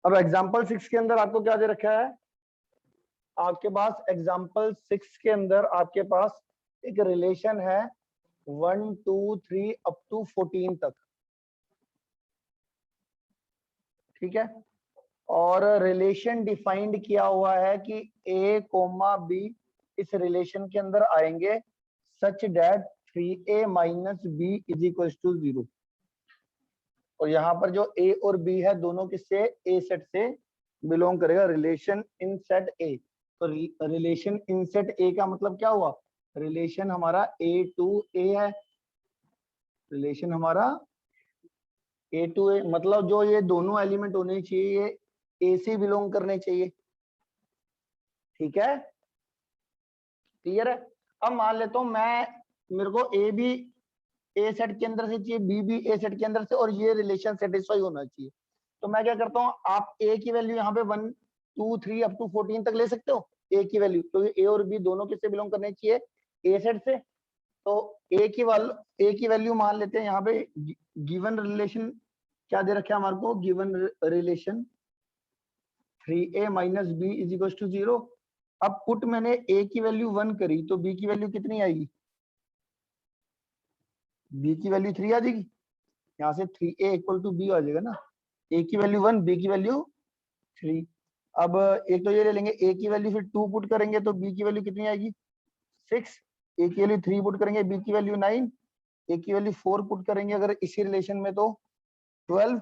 अब एग्जाम्पल 6 के अंदर आपको क्या दे रखा है, आपके पास एग्जाम्पल 6 के अंदर आपके पास एक रिलेशन है 1 2 3 अप टू 14 तक, ठीक है। और रिलेशन डिफाइंड किया हुआ है कि a कोमा b इस रिलेशन के अंदर आएंगे such that 3a minus b is equal to 0। और यहाँ पर जो a और b है दोनों किससे, a सेट से बिलोंग करेगा, रिलेशन इन सेट a। तो रिलेशन इन सेट a का मतलब क्या हुआ, रिलेशन हमारा a टू a है, रिलेशन हमारा a टू a, मतलब जो ये दोनों एलिमेंट होने चाहिए ये a से बिलोंग करने चाहिए, ठीक है, क्लियर है। अब मान लेता हूं मैं, मेरे को a भी ए सेट के अंदर से चाहिए, बी भी ए सेट के अंदर से, और ये रिलेशन सेटिस्फाई होना चाहिए। तो मैं क्या करता हूँ, आप ए की वैल्यू यहाँ पे 1 2 3 अप टू 14 तक ले सकते हो, ए की वैल्यू, क्योंकि ए और बी दोनों किससे बिलोंग करने चाहिए, ए सेट से। तो ए की वैल्यू मान लेते हैं यहाँ पे, गिवन रिलेशन क्या दे रखे हमारे को, given relation 3a minus B is equal to 0। अब पुट मैंने a की वैल्यू 1 करी तो b की वैल्यू कितनी आएगी, b की वैल्यू 3 आ जाएगी, यहाँ से 3a इक्वल टू b आ जाएगा ना, a की वैल्यू 1 b की वैल्यू 3। अब एक तो ये ले लेंगे, a की वैल्यू फिर 2 पुट करेंगे तो b की वैल्यू कितनी आएगी 6, a की वैल्यू 3 पुट करेंगे b की वैल्यू 9, a की वैल्यू 4 पुट करेंगे अगर इसी रिलेशन में तो 12,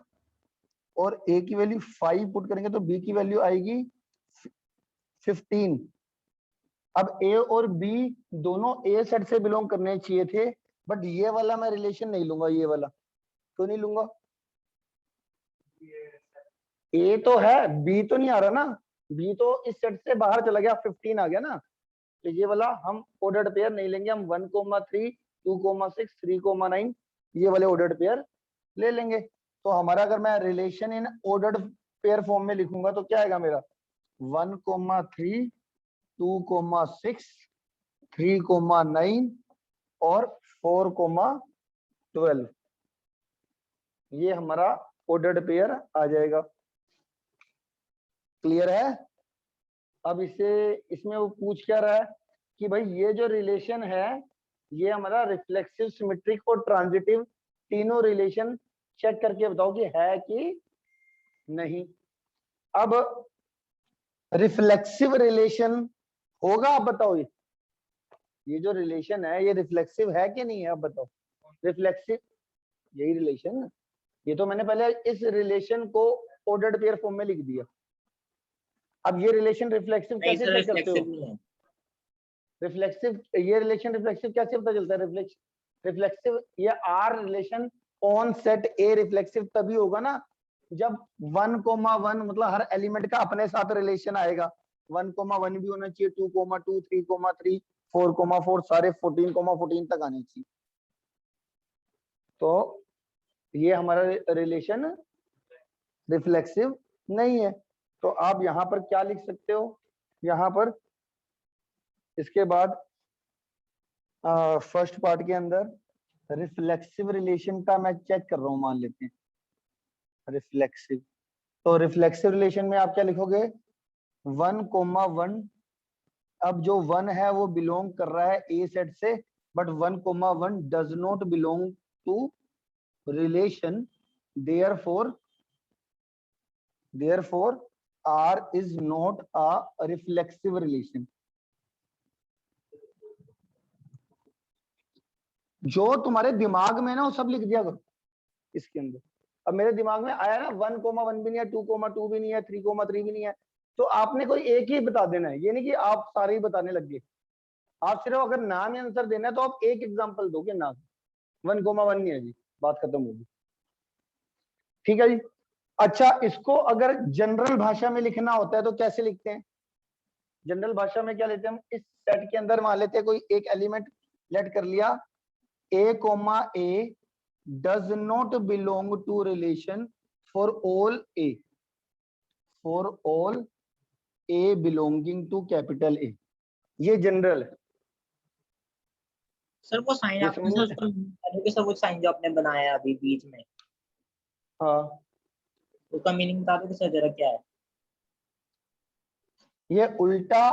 और a की वैल्यू 5 पुट करेंगे तो b की वैल्यू आएगी 15। अब a और b दोनों a सेट से बिलोंग करने चाहिए थे, बट ये वाला मैं रिलेशन नहीं लूंगा, ये वाला क्यों नहीं लूंगा, ए तो है बी तो नहीं आ रहा ना, बी तो इस सेट से बाहर चला गया, 15 आ गया ना, तो ये वाला हम ऑर्डर्ड पेयर नहीं लेंगे, हम 1,3 2,6 3,9 ये वाले ऑर्डर्ड पेयर ले लेंगे। तो हमारा अगर मैं relation in ordered pair form में लिखूंगा तो क्या आएगा मेरा 1,3 2,6 3,9 और 4,12, ये हमारा ऑर्डर्ड पेयर आ जाएगा, क्लियर है। अब इसमें वो पूछ क्या रहा है कि भाई ये जो रिलेशन है ये हमारा रिफ्लेक्सिव, सिमेट्रिक और ट्रांजिटिव तीनों रिलेशन चेक करके बताओ कि है कि नहीं। अब रिफ्लेक्सिव रिलेशन होगा, आप बताओ ये जो रिलेशन है ये रिफ्लेक्सिव है कि नहीं है, आप बताओ। रिफ्लेक्सिव यही रिलेशन, ये तो मैंने पहले इस रिलेशन को ऑर्डर्ड पेयर फॉर्म में लिख दिया। अब ये रिलेशन रिफ्लेक्सिव कैसे चेक करते हो, रिफ्लेक्सिव, ये रिलेशन रिफ्लेक्सिव कैसे पता चलता है, रिफ्लेक्सिव ये R relation on set A reflexive तभी होगा ना जब 1,1 मतलब हर एलिमेंट का अपने साथ रिलेशन आएगा, 1,1 भी होना चाहिए, 2,2 3,3 4,4 सारे 14,14 तक आने चाहिए। तो ये हमारा रिलेशन रिफ्लेक्सिव नहीं है। तो आप यहाँ पर क्या लिख सकते हो, यहाँ पर इसके बाद फर्स्ट पार्ट के अंदर रिफ्लेक्सिव रिलेशन का मैं चेक कर रहा हूं, मान लेते हैं रिफ्लेक्सिव। तो रिफ्लेक्सिव रिलेशन में आप क्या लिखोगे 1,1, अब जो 1 है वो बिलोंग कर रहा है ए सेट से, but 1,1 does not belong to relation, therefore R is not a reflexive relation। जो तुम्हारे दिमाग में ना वो सब लिख दिया करो इसके अंदर। अब मेरे दिमाग में आया ना 1,1 भी नहीं है, 2,2 भी नहीं है, 3,3 भी नहीं है, तो आपने कोई एक ही बता देना है, ये नहीं कि आप सारे ही बताने लग गए। आप सिर्फ अगर नाम या आंसर देना है तो आप एक एग्जांपल दोगे ना, 1,1 नहीं है जी, बात खत्म होगी, ठीक है जी। अच्छा, इसको अगर जनरल भाषा में लिखना होता है तो कैसे लिखते हैं, जनरल भाषा में क्या लेते हैं हम, इस सेट के अंदर मान लेते हैं कोई एक एलिमेंट लेट कर लिया a, does not belong to relation for all a belonging to capital A, ये जनरल है। सर वो साइन आपने सर वो साइन जो आपने बनाया अभी बीच में, हाँ उसका मीनिंग बता दो कि सर जरा क्या है। ये उल्टा,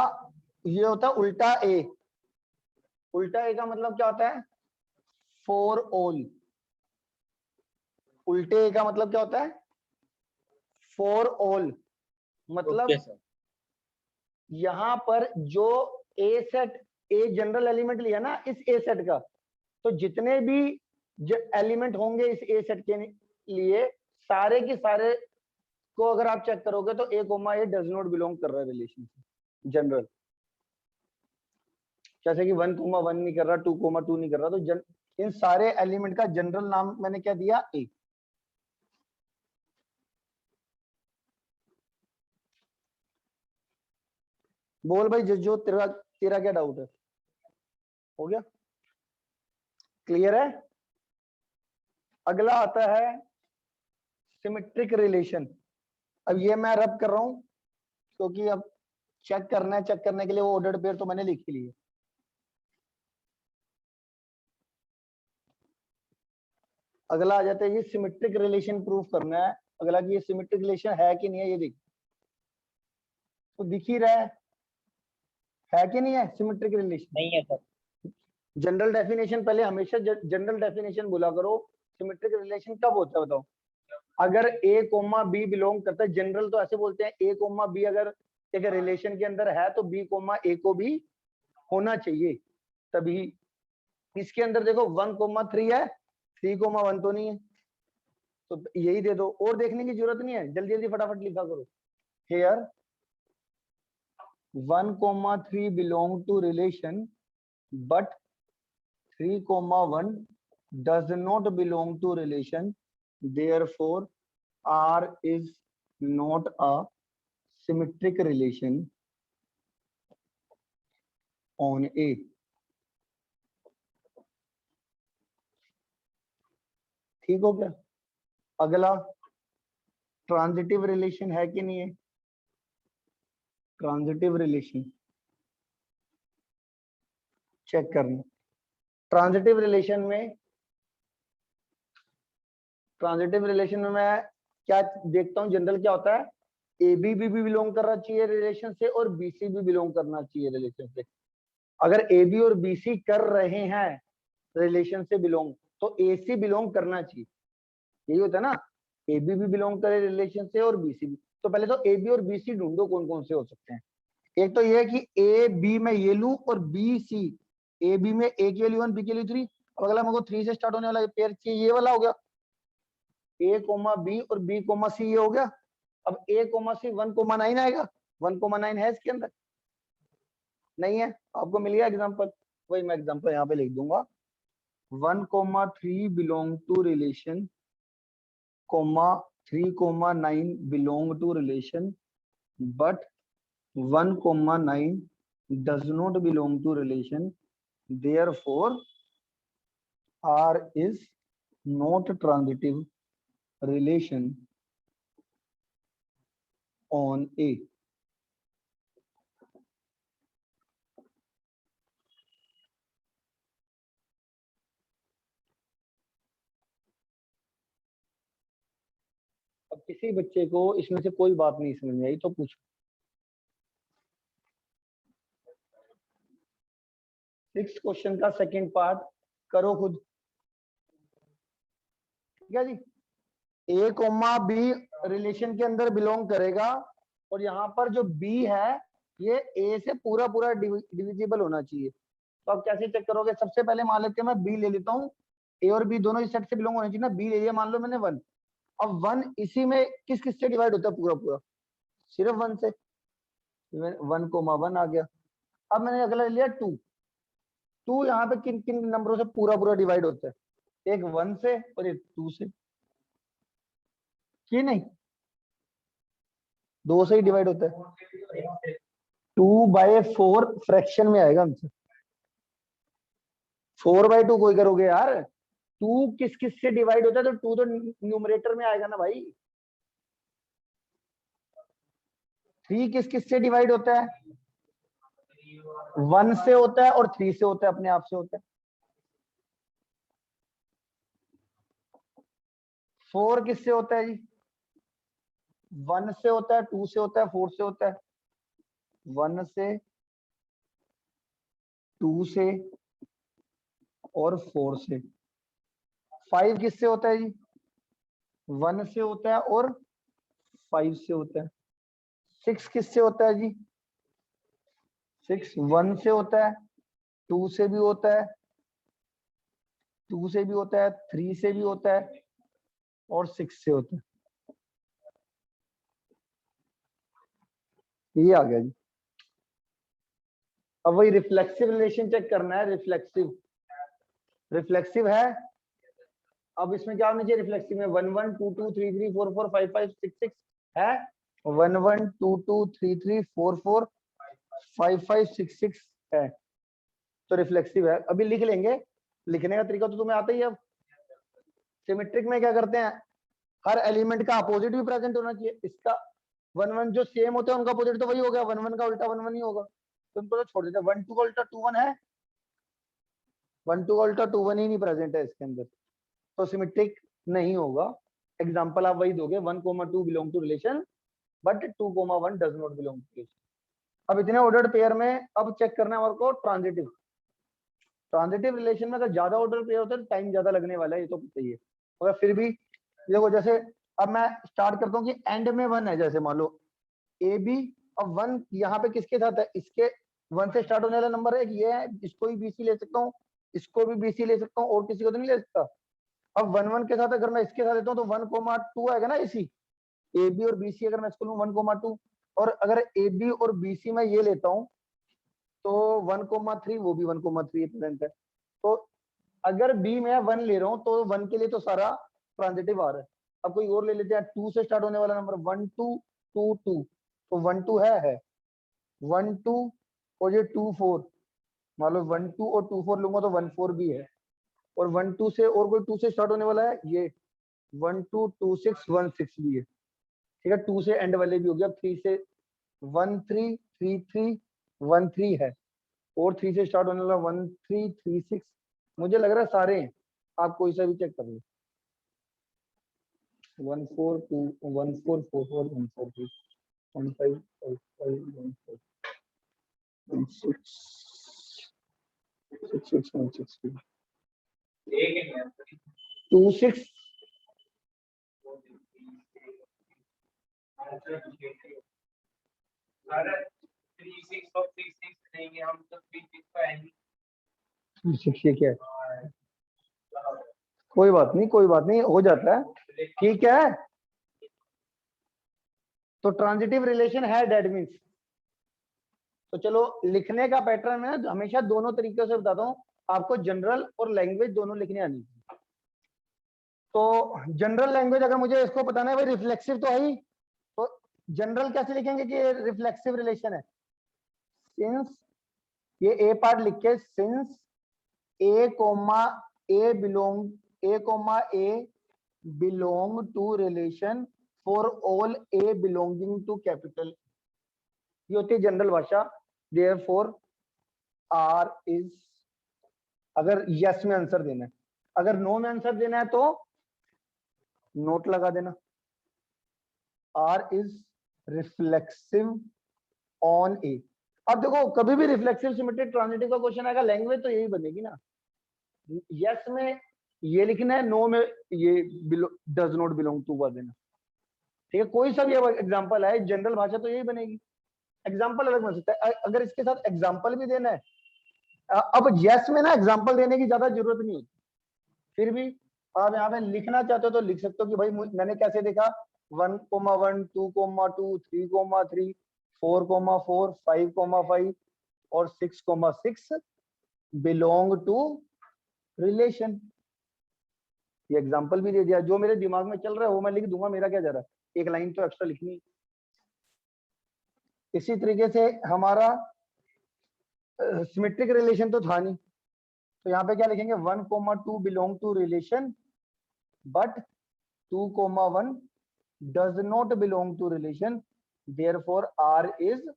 ये होता है उल्टा ए। उल्टा ए का मतलब क्या होता है? For all. उल्टे ए का मतलब क्या होता है? For all. ओके मतलब सर। यहां पर जो ए सेट, ए जनरल एलिमेंट लिया ना इस ए सेट का, तो जितने भी एलिमेंट होंगे इस ए सेट के लिए, सारे के सारे को अगर आप चेक करोगे तो A comma A does not belong कर रहा है रिलेशन से, जनरल। जैसे कि 1,1 नहीं कर रहा, 2,2 नहीं कर रहा, तो इन सारे एलिमेंट का जनरल नाम मैंने क्या दिया? ए। बोल भाई जो तेरा तेरा क्या डाउट है? हो गया? क्लियर है? अगला आता है सिमेट्रिक रिलेशन। अब ये मैं रब कर रहा हूं क्योंकि अब चेक करना है, चेक करने के लिए वो ऑर्डर्ड पेयर तो मैंने लिख ही लिए। अगला आ जाता है ये सिमेट्रिक रिलेशन प्रूफ करना है। अगला कि ये सिमेट्रिक रिलेशन है कि नहीं है, ये देख। तो दिख ही रहा है कि नहीं है सिमेट्रिक रिलेशन? नहीं है सर। जनरल डेफिनेशन, पहले हमेशा जनरल डेफिनेशन बोला करो। सिमेट्रिक रिलेशन कब होता है बताओ? अगर ए कोमा बी बिलोंग करता है, जनरल तो ऐसे बोलते हैं ए कोमा बी अगर एक रिलेशन के अंदर है तो बी कोमा ए को भी होना चाहिए, तभी। इसके अंदर देखो 1,3 है, 3,1 तो नहीं है, तो यही दे दो, और देखने की जरूरत नहीं है, जल्दी जल्दी फटाफट लिखा करो। Here 1,3 belong to relation but 3,1 does not belong to relation, therefore R is not a symmetric relation on A। ठीक हो गया? अगला ट्रांजिटिव रिलेशन है कि नहीं है? ट्रांजिटिव रिलेशन चेक करना। ट्रांजिटिव रिलेशन में, ट्रांजिटिव रिलेशन में मैं क्या देखता हूं, जनरल क्या होता है? ए बी भी बिलोंग करना चाहिए रिलेशन से और बी सी भी बिलोंग करना चाहिए रिलेशन से। अगर ए बी और बी सी कर रहे हैं रिलेशन से बिलोंग, तो ए सी बिलोंग करना चाहिए। यही होता है ना, ए बी भी बिलोंग करे रिलेशन से और बी सी भी। तो पहले तो ए बी और बी सी ढूंढो कौन कौन से हो सकते हैं। एक तो ये है कि ए बी में ये लूं और बी सी, ए बी में ए की वैल्यू 1 बी की वैल्यू 3। अब अगला मेरे को 3 से स्टार्ट होने वाला पेयर चाहिए, ये वाला हो गया ए कोमा बी और बी कोमा सी, ये हो गया। अब ए कोमा सी 1,9 आएगा, 1,9 है इसके अंदर? नहीं है। आपको मिल गया एग्जाम्पल, वही मैं एग्जाम्पल यहाँ पे लिख दूंगा। 1,3 belong to relation, 3,9 belong to relation, but 1,9 does not belong to relation, therefore R is not transitive relation on A। अब किसी बच्चे को इसमें से कोई बात नहीं समझ में आई तो पूछो। 6 क्वेश्चन का सेकंड पार्ट करो खुद। ठीक है जी? ए कोमा बी रिलेशन के अंदर बिलोंग करेगा और यहाँ पर जो बी है ये ए से पूरा पूरा डिविजिबल होना चाहिए। तो आप कैसे चेक करोगे? सबसे पहले मान लेते हैं मैं बी ले लेता हूँ, ए और बी दोनों इस सेट से बिलोंग होने चाहिए ना। बी ले लिया मान लो मैंने 1। अब 1 इसी में किस किस से डिवाइड होता है पूरा पूरा? सिर्फ 1 से। 1,1 आ गया। अब मैंने अगला ले लिया 2। 2 यहाँ पे किन किन नंबरों से पूरा पूरा डिवाइड होता है? एक 1 से और एक 2 से, कि नहीं? 2 से ही डिवाइड होता है। 2/4 फ्रैक्शन में आएगा हमसे। 4/2 कोई करोगे यार? 2 किस किस से डिवाइड होता है? तो 2 तो न्यूमरेटर में आएगा ना भाई। 3 किस किस से डिवाइड होता है? 1 से होता है और 3 से होता है, अपने आप से होता है। 4 किससे होता है जी? 1 से होता है, 2 से होता है, 4 से होता है, 1 से, 2 से और 4 से। 5 किससे होता है जी? 1 से होता है और 5 से होता है। 6 किससे होता है जी? 6 1 से होता है, 2 से भी होता है, 2 से भी होता है, 3 से भी होता है और 6 से होता है। ये आ गया जी। अब वही रिफ्लेक्सिव रिलेशन चेक करना है। रिफ्लेक्सिव, रिफ्लेक्सिव है। अब इसमें क्या होना चाहिए रिफ्लेक्सिव में? 1 1 2 2 3 3 4 4 5 5 6 6 है। 1 1 2 2 3 3 4 4 5 5 6 6 है, तो रिफ्लेक्सिव है। अभी लिख लेंगे, लिखने का तरीका तो तुम्हें आता ही है। अब सिमेट्रिक में क्या करते हैं, हर एलिमेंट का अपोजिट भी प्रेजेंट होना चाहिए। इसका 1 1 जो सेम होते हैं उनका अपोजिट तो वही हो गया, 1 1 का उल्टा 1 1 ही होगा, तो उनको तो छोड़ देते हैं। 1 2 का उल्टा 2 1 है, 1 2 का उल्टा 2 1 ही नहीं प्रेजेंट है इसके अंदर, तो सिमेट्रिक नहीं होगा। एग्जांपल आप वही दोगे, 1 2 belong to relation but 2 1 does not belong to relation. अब इतने ऑर्डर्ड पेयर में अब चेक करना है हमारे को ट्रांजिटिव। ट्रांजिटिव रिलेशन में अगर ज्यादा ऑर्डर पेयर होता है तो टाइम ज्यादा लगने वाला है, ये तो पता ही है। मगर फिर भी देखो, जैसे अब मैं स्टार्ट करता हूँ कि एंड में 1 है, जैसे मान लो ए बी, अब 1 यहाँ पे किसके साथ है? इसके 1 से स्टार्ट होने वाला नंबर है, ये है, इसको भी बीसी ले सकता हूँ, इसको भी बीसी ले सकता हूँ, और किसी को तो नहीं ले सकता। अब 1 1 के साथ अगर मैं इसके साथ लेता हूँ तो 1 2 आएगा ना, इसी ए बी और बी सी अगर मैं इसको लूँ 1 2, और अगर ए बी और बी सी में ये लेता हूँ तो 1 3 वो भी 1 3 प्रेजेंट है। तो अगर बी में 1 ले रहा हूँ तो 1 के लिए तो सारा ट्रांजिटिव आ रहा है। अब कोई और ले लेते हैं, 2 से स्टार्ट होने वाला नंबर 1 2 2 2, तो 1 2 है 1 2 और ये 2 4, मान लो 1 2 और 2 4 लूंगा तो 1 4 भी है, और 1 2 से और कोई 2 से स्टार्ट होने वाला है, ये 1 2 2 6 1 6 भी है। ठीक है, 2 से एंड वाले भी हो गया। 3 से 1 3 3 3 1 3 है, और 3 से स्टार्ट होने वाला 1 3 3 6, मुझे लग रहा है सारे हैं, आप कोई सा भी चेक कर लो। 1 4 2 1 4 4 4 1 4 3 1 5 5 5 1 4 1 6 6 6 1 6 2 6 6 ये क्या है? कोई बात नहीं, कोई बात नहीं, हो जाता है, ठीक है। तो ट्रांजिटिव रिलेशन है, डेट मीन्स। तो चलो लिखने का पैटर्न है, हमेशा दोनों तरीके से बताता हूँ आपको, जनरल और लैंग्वेज दोनों लिखने आनी चाहिए। तो जनरल लैंग्वेज अगर मुझे इसको बताना है भाई, रिफ्लेक्सिव तो है ही, तो जनरल कैसे लिखेंगे कि रिफ्लेक्सिव रिलेशन है? सिंस, ये ए पार्ट लिख के, since A comma A belong to relation for all A belonging to capital, ये होती है जनरल भाषा। देयरफॉर आर इज, अगर यस में आंसर देना है, अगर नो में आंसर देना है तो नोट लगा देना। आर इज रिफ्लेक्सिव ऑन ए। अब देखो, कभी भी रिफ्लेक्सिव सिमेट्रिक ट्रांजिटिव का क्वेश्चन आएगा, लैंग्वेज तो यही बनेगी ना, यस में ये लिखना है, नो में ये डज नॉट बिलोंग टू का देना। ठीक है, कोई सा भी एग्जांपल है, जनरल भाषा तो यही बनेगी, एग्जांपल अलग बन सकता है। अगर इसके साथ एग्जांपल भी देना है, अब यस में ना एग्जांपल देने की ज्यादा जरूरत नहीं होती, फिर भी आप यहाँ पे लिखना चाहते हो तो लिख सकते हो कि भाई मैंने कैसे देखा, 1 1 2 2 3 3 4 4 5 5 और 6 6 बिलोंग टू रिलेशन। ये एग्जांपल भी दे दिया, जो मेरे दिमाग में चल रहा है वो मैं लिख दूंगा, मेरा क्या जा रहा है, एक लाइन तो एक्स्ट्रा लिखनी है। इसी तरीके से हमारा सिमेट्रिक रिलेशन तो था नहीं, तो यहाँ पे क्या लिखेंगे, 1 2 belong to relation but 2 1 does not belong to relation, therefore R is.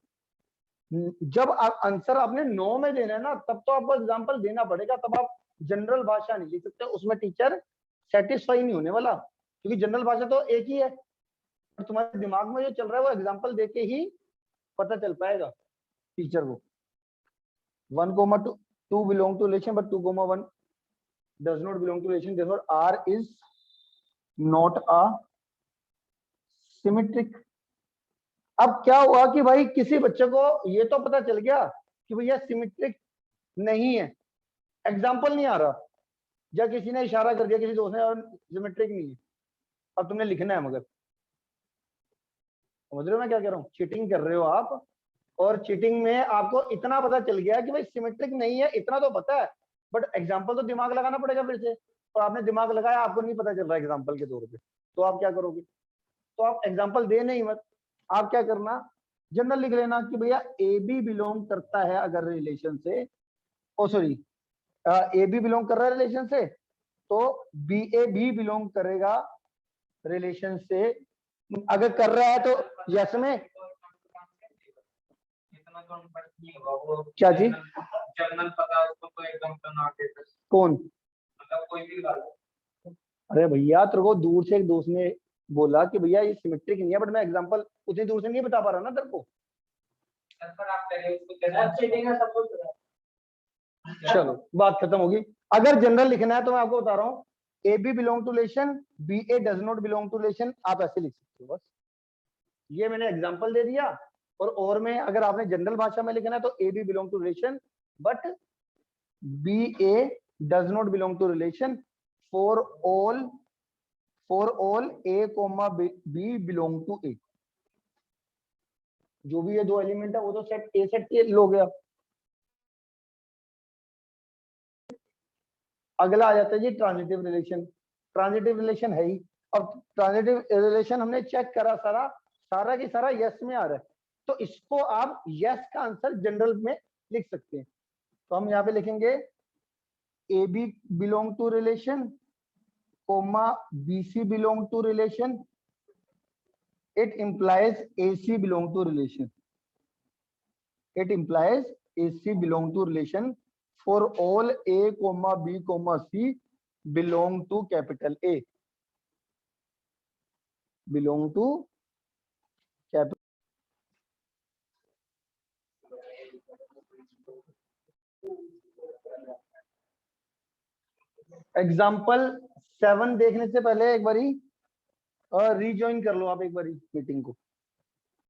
जब आप आंसर आपने नो में देना है ना, तब तो आपको एग्जांपल देना पड़ेगा, तब आप जनरल भाषा नहीं लिख सकते, उसमें टीचर सेटिस्फाई नहीं होने वाला, क्योंकि जनरल भाषा तो एक ही है। और तुम्हारे दिमाग में जो चल रहा है वो एग्जांपल देके ही पता चल पाएगा टीचर को। 1,2 belong to relation but 2,1 does not belong to relation, therefore R is not a symmetric। अब क्या हुआ कि भाई किसी बच्चे को ये तो पता चल गया कि भैया सिमेट्रिक नहीं है, एग्जाम्पल नहीं आ रहा, या किसी ने इशारा कर दिया किसी दोस्त ने और सिमेट्रिक नहीं है, अब तुमने लिखना है, मगर समझ रहे हो मैं क्या कह रहा हूँ, चीटिंग कर रहे हो आप। और चीटिंग में आपको इतना पता चल गया कि भाई सिमेट्रिक नहीं है, इतना तो पता है, बट एग्जाम्पल तो दिमाग लगाना पड़ेगा फिर से, और आपने दिमाग लगाया, आपको नहीं पता चल रहा एग्जाम्पल के तौर पे, तो आप क्या करोगे? तो आप एग्जाम्पल दे नहीं मत, आप क्या करना, जनरल लिख लेना कि भैया ए बी बिलोंग करता है अगर रिलेशन से, ओ सॉरी ए बी बिलोंग कर रहा है रिलेशन से, तो बी ए भी बिलोंग करेगा रिलेशन से, अगर कर रहा है तो यस में। क्या जी? जर्नल पता उसको तो एकदम बना के कौन? मतलब कोई भी बात। अरे भैया तेरे को दूर से एक दोस्त ने बोला कि भैया ये सिमेट्रिक नहीं है, बट मैं एग्जांपल उतनी दूर से नहीं बता पा रहा ना तेरे को। सर आप पहले उसको कैसे चीटिंग का सब कुछ। चलो बात खत्म होगी। अगर जनरल लिखना है तो मैं आपको बता रहा हूँ, A B belong to relation, B A does not belong to relation, आप ऐसे लिख सकते हो बस। ये मैंने एग्जांपल दे दिया। और में अगर आपने जनरल भाषा में लिखना है तो A B belong to relation but B A does not belong to relation for all A comma B belong to A. जो भी ये दो एलिमेंट है वो तो सेट ए सेट के हो गया। अगला आ जाता है जी ट्रांजिटिव रिलेशन। ट्रांजिटिव रिलेशन है ही, अब ट्रांजिटिव रिलेशन हमने चेक करा, सारा की सारा यस में आ रहा है, तो इसको आप यस का आंसर जनरल में लिख सकते हैं। तो हम यहाँ पे लिखेंगे A B belong to relation comma B C belong to relation, it implies AC belong to relation, it implies AC belong to relation for all A comma B comma C belong to capital A, belong to capital। Example 7 देखने से पहले एक बारी rejoin कर लो आप एक बारी meeting को।